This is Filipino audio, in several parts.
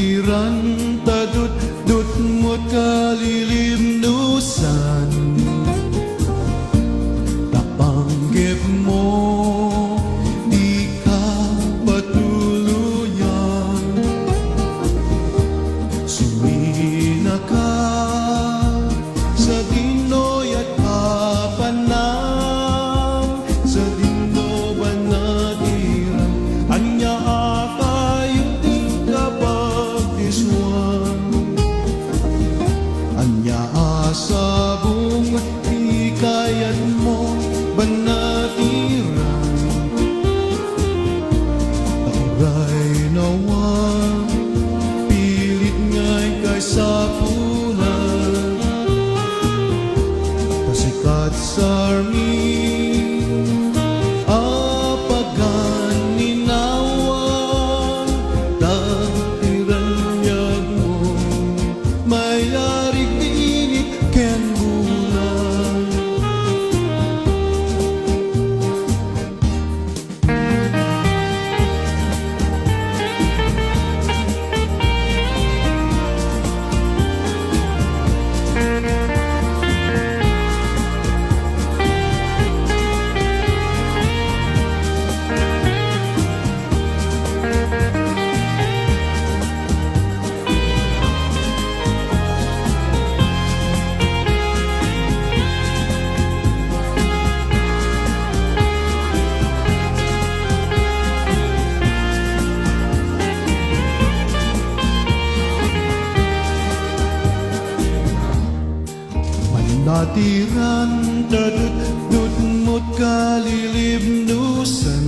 banatiran tadut-dut mo't kalilimnusan tapanggip mo di ka patuluyan sumina ka sa dinoy at papanam sa dino banatiran anya kayo di ka pagdiswan anya asabong hikayat mo banatiran takuray nawan pilit ngay kay sapunan kasikat sarmi apagan ninawan tatiranyag mo mayari dinit ken bulan Natiran dadut-dut mo't kalilimnusan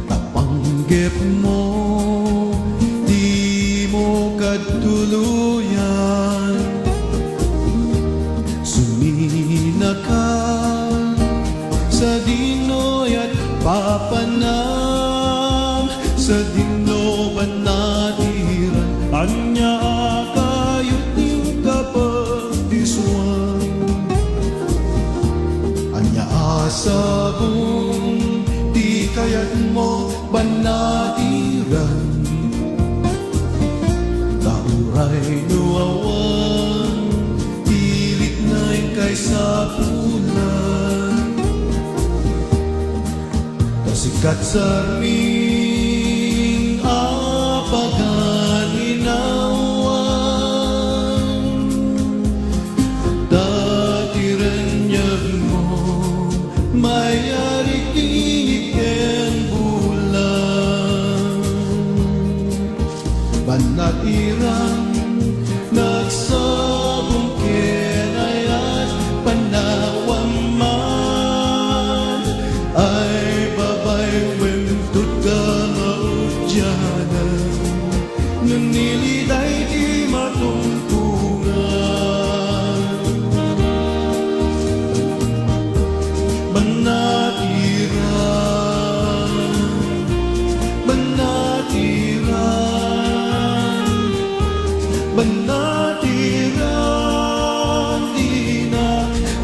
tapanggip mo di mo katuluyan sumina ka sa dinoy at papanam sa dino banatiran anya kayot yung kapagdiswan anya asabong di kayat mo banatiran tauray nuawan pilit na'y kay sapunan kasikat sarming apagan inawan tatiranyag mo mayari dinit ken bulan banatiran nagsabong kenayat panawang man ay babay wentut ka maudyanan nuniliday di matungtungan banatiran banatiran banatiran di na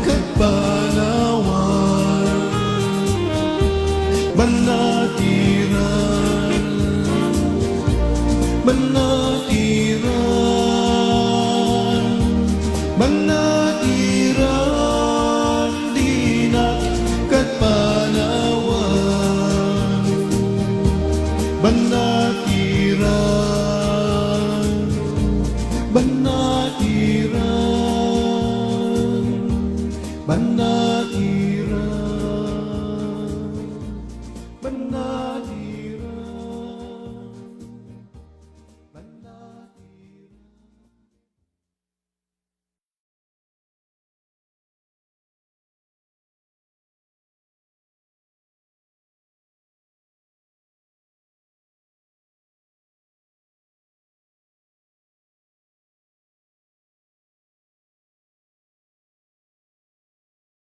katpanawan banatiran banatiran banatiran di na katpanawan banatiran